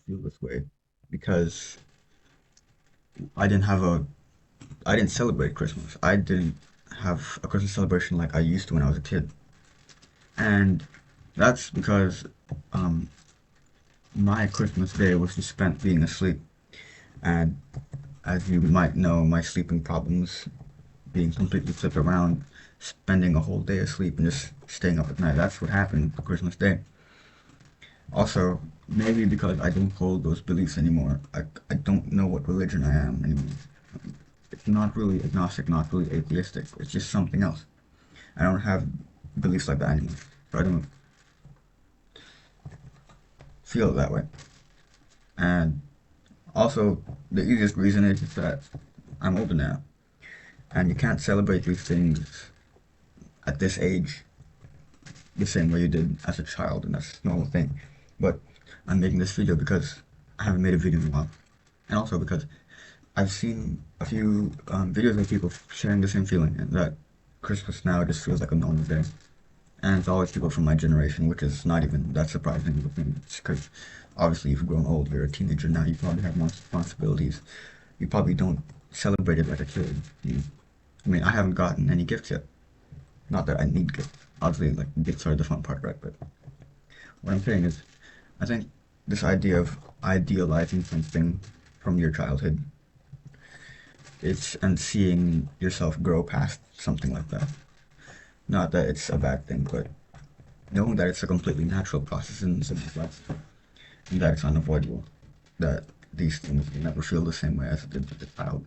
feel this way because I didn't celebrate Christmas. I didn't have a Christmas celebration like I used to when I was a kid. And that's because um, my Christmas day was just spent being asleep. And as you might know, my sleeping problems being completely flipped around, spending a whole day asleep and just staying up at night. That's what happened for Christmas Day. Also, maybe because I don't hold those beliefs anymore, I don't know what religion I am anymore. It's not really agnostic, not really atheistic. It's just something else. I don't have beliefs like that anymore. So I don't feel that way. And also, the easiest reason is just that I'm older now. And you can't celebrate these things at this age the same way you did as a child, and that's a normal thing. But I'm making this video because I haven't made a video in a while. And also because I've seen a few videos of people sharing the same feeling, and that Christmas now just feels like a normal day. And it's always people from my generation, which is not even that surprising of a thing. It's because obviously you've grown old, you're a teenager now, you probably have more responsibilities. You probably don't celebrate it like a kid. I mean, I haven't gotten any gifts yet. Not that I need gifts. Obviously, like, gifts are the fun part, right? But what I'm saying is, I think this idea of idealizing something from your childhood, it's and seeing yourself grow past something like that. Not that it's a bad thing, but knowing that it's a completely natural process in someone's life, and that it's unavoidable, that these things will never feel the same way as it did with the child.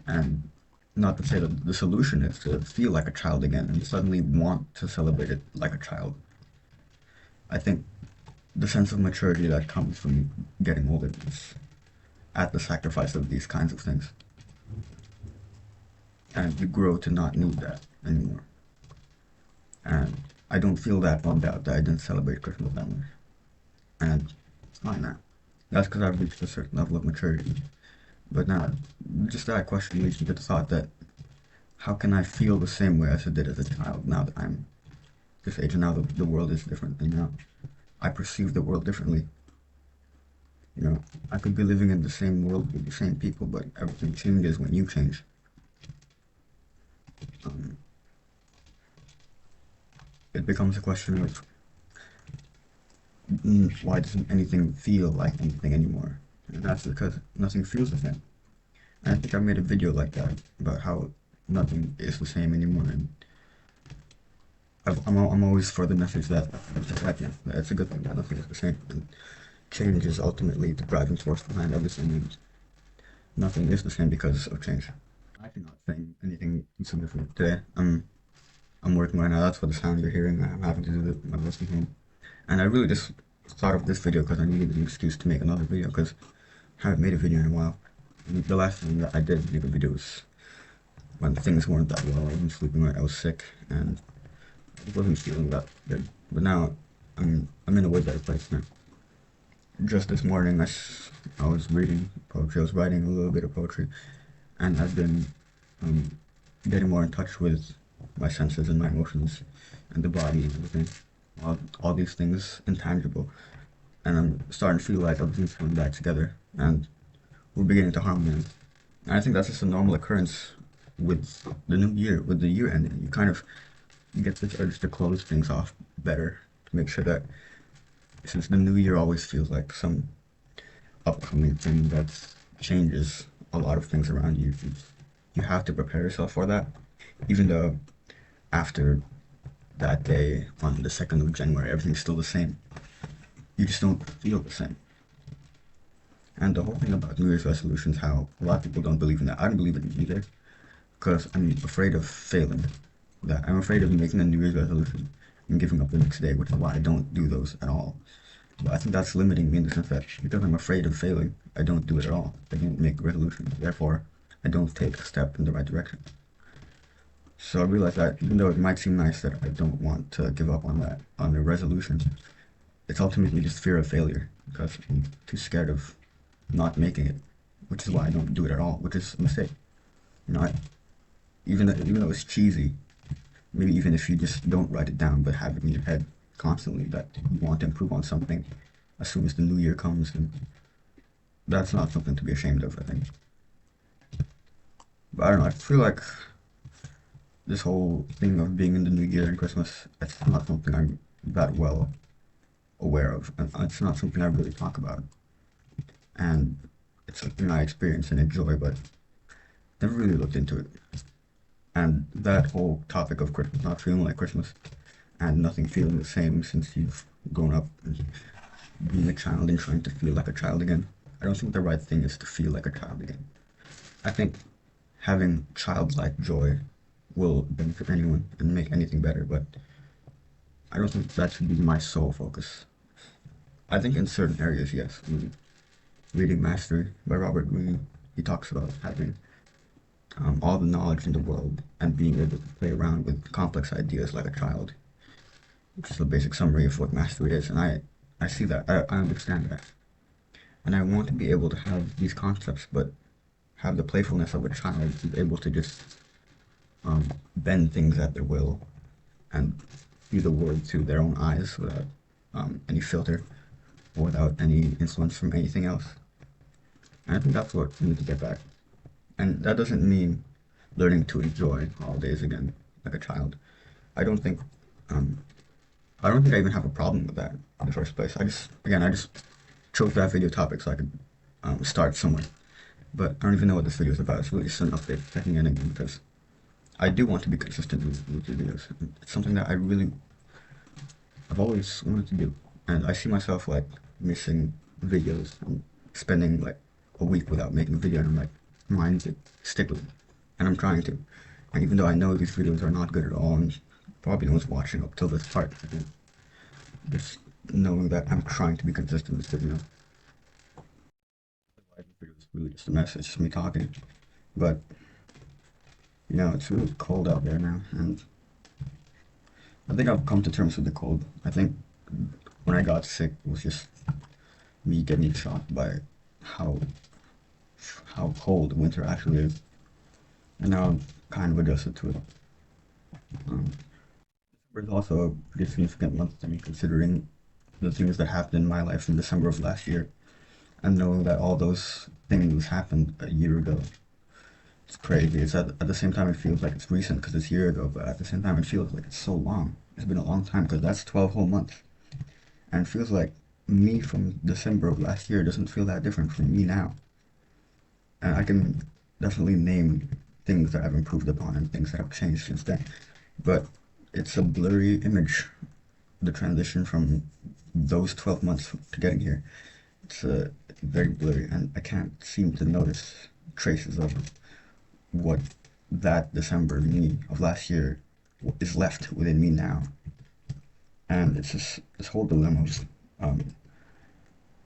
And not to say that the solution is to feel like a child again and suddenly want to celebrate it like a child. I think the sense of maturity that comes from getting older is at the sacrifice of these kinds of things. And you grow to not need that anymore. And I don't feel that bummed out that I didn't celebrate Christmas that much. And it's fine now. That's because I've reached a certain level of maturity. But now, just that question leads me to the thought that how can I feel the same way as I did as a child now that I'm this age and now the world is different and now I perceive the world differently. You know, I could be living in the same world with the same people, but everything changes when you change. Um, it becomes a question of why doesn't anything feel like anything anymore? And that's because nothing feels the same. And I think I made a video like that about how nothing is the same anymore. And I'm always for the message that it's a good thing that nothing is the same. And change is ultimately the driving force behind everything. And nothing is the same because of change. I cannot think anything significant today. I'm working right now. That's what the sound you're hearing. I'm having to do my best from home. And I really just thought of this video because I needed an excuse to make another video because I haven't made a video in a while. And the last time that I did make a video was when things weren't that well. I wasn't sleeping right. I was sick and I wasn't feeling that good. But now I'm in a way better place now. Just this morning, I was reading poetry. I was writing a little bit of poetry, and I've been um, getting more in touch with my senses and my emotions and the body and everything. All these things intangible, and I'm starting to feel like everything's coming back together, and we're beginning to harmonize. And I think that's just a normal occurrence with the new year, with the year ending. You get this urge to close things off better, to make sure that since the new year always feels like some upcoming thing that changes a lot of things around you, you have to prepare yourself for that, even though after that day on the 2nd of January, everything's still the same. You just don't feel the same. And the whole thing about New Year's resolutions, how a lot of people don't believe in that. I don't believe in it either, because I'm afraid of failing. That I'm afraid of making a New Year's resolution and giving up the next day, which is why I don't do those at all. But I think that's limiting me in the sense that because I'm afraid of failing, I don't do it at all. I don't make resolutions. Therefore, I don't take a step in the right direction. So I realized that even though it might seem nice that I don't want to give up on that, on the resolution, it's ultimately just fear of failure because I'm too scared of not making it, which is why I don't do it at all, which is a mistake. You know, even though it's cheesy, maybe even if you just don't write it down but have it in your head constantly that you want to improve on something, as soon as the new year comes, and that's not something to be ashamed of, I think. But I don't know, I feel like this whole thing of being in the new year and Christmas, it's not something I'm that well aware of, and it's not something I really talk about. And it's something I experience and enjoy, but never really looked into it. And that whole topic of Christmas not feeling like Christmas and nothing feeling the same since you've grown up and being a child and trying to feel like a child again. I don't think the right thing is to feel like a child again. I think having childlike joy will benefit anyone and make anything better, but I don't think that should be my sole focus. I think in certain areas, yes. Reading Mastery by Robert Greene, he talks about having all the knowledge in the world and being able to play around with complex ideas like a child, which is a basic summary of what mastery is. And I see that, I understand that. And I want to be able to have these concepts, but have the playfulness of a child, be able to just bend things at their will and view the world through their own eyes without any filter or without any influence from anything else. And I think that's what we need to get back. And that doesn't mean learning to enjoy holidays again like a child. I don't think um, I don't think I even have a problem with that in the first place. I just chose that video topic so I could start somewhere. But I don't even know what this video is about. It's really just an update, checking in again, because I do want to be consistent with the videos. It's something that I've always wanted to do. And I see myself like missing videos and spending like a week without making a video, and I'm like, mine to stick with it. And I'm trying to. And even though I know these videos are not good at all, and probably no one's watching up till this part, just knowing that I'm trying to be consistent with the video. The video is really just a mess, it's just me talking. But, it's really cold out there now, and I think I've come to terms with the cold. I think when I got sick, it was just me getting shocked by how cold winter actually is. And now I'm kind of adjusted to it. Um, December is also a pretty significant month to me, considering the things that happened in my life in December of last year, and knowing that all those things happened a year ago. It's crazy. It's at the same time it feels like it's recent because it's a year ago, but at the same time it feels like it's so long. It's been a long time because that's 12 whole months. And it feels like me from December of last year doesn't feel that different from me now. And I can definitely name things that I've improved upon and things that have changed since then. But it's a blurry image, the transition from those 12 months to getting here. It's very blurry, and I can't seem to notice traces of what that December me of last year is left within me now. And it's just this whole dilemma of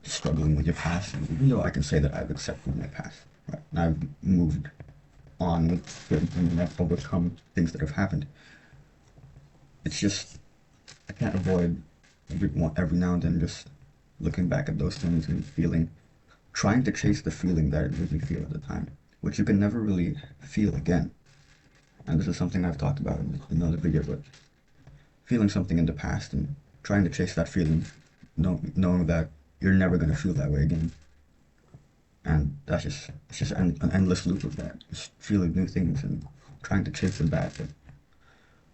struggling with your past. And even though I can say that I've accepted my past, right, and I've moved on with certain things and I've overcome things that have happened, it's just I can't avoid every now and then just looking back at those things and trying to chase the feeling that it made me feel at the time, which you can never really feel again. And this is something I've talked about in another video, but feeling something in the past and trying to chase that feeling, knowing that you're never going to feel that way again. And it's just an endless loop of that, just feeling new things and trying to chase them back. But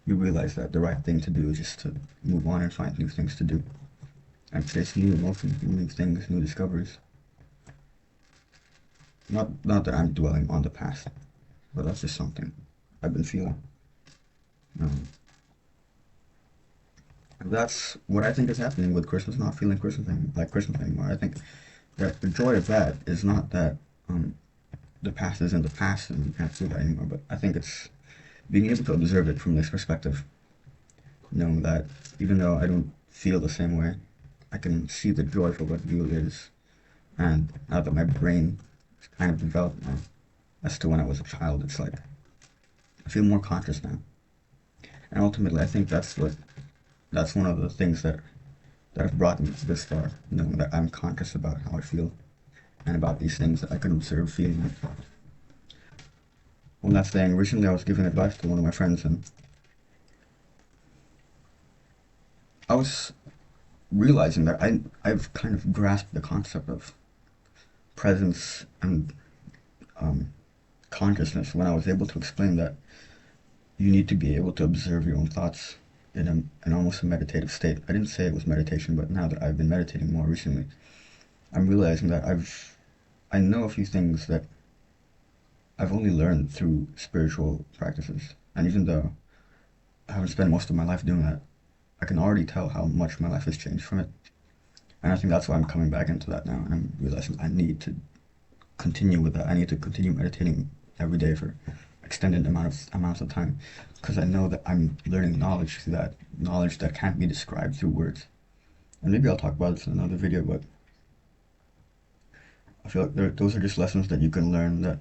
you realize that the right thing to do is just to move on and find new things to do and chase new emotions, new things, new discoveries. Not that I'm dwelling on the past, but that's just something I've been feeling. Um, and that's what I think is happening with Christmas, not feeling like Christmas anymore. I think that the joy of that is not that the past is in the past and you can't feel that anymore, but I think it's being able to observe it from this perspective, knowing that even though I don't feel the same way, I can see the joy for what it really is. And now that my brain is kind of developed now, as to when I was a child, it's like I feel more conscious now. And ultimately, I think that's one of the things that have brought me this far, knowing that I'm conscious about how I feel and about these things that I can observe feeling. One last thing, recently I was giving advice to one of my friends, and I was realizing that I've kind of grasped the concept of presence and um, consciousness when I was able to explain that you need to be able to observe your own thoughts in an almost a meditative state. I didn't say it was meditation, but now that I've been meditating more recently, I'm realizing that I know a few things that I've only learned through spiritual practices. And even though I haven't spent most of my life doing that, I can already tell how much my life has changed from it. And I think that's why I'm coming back into that now. And I'm realizing I need to continue with that. I need to continue meditating every day for extended amounts of time, because I know that I'm learning knowledge that can't be described through words. And maybe I'll talk about this in another video, but I feel like those are just lessons that you can learn, that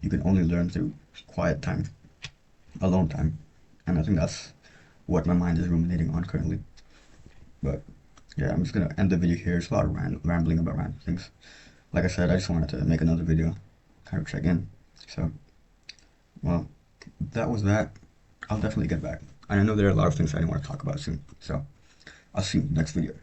you can only learn through quiet time, alone time. And I think that's what my mind is ruminating on currently. But yeah, I'm just gonna end the video here. It's a lot of rambling about random things. Like I said, I just wanted to make another video, kind of check in. So, well, that was that. I'll definitely get back. And I know there are a lot of things I want to talk about soon. So, I'll see you next video.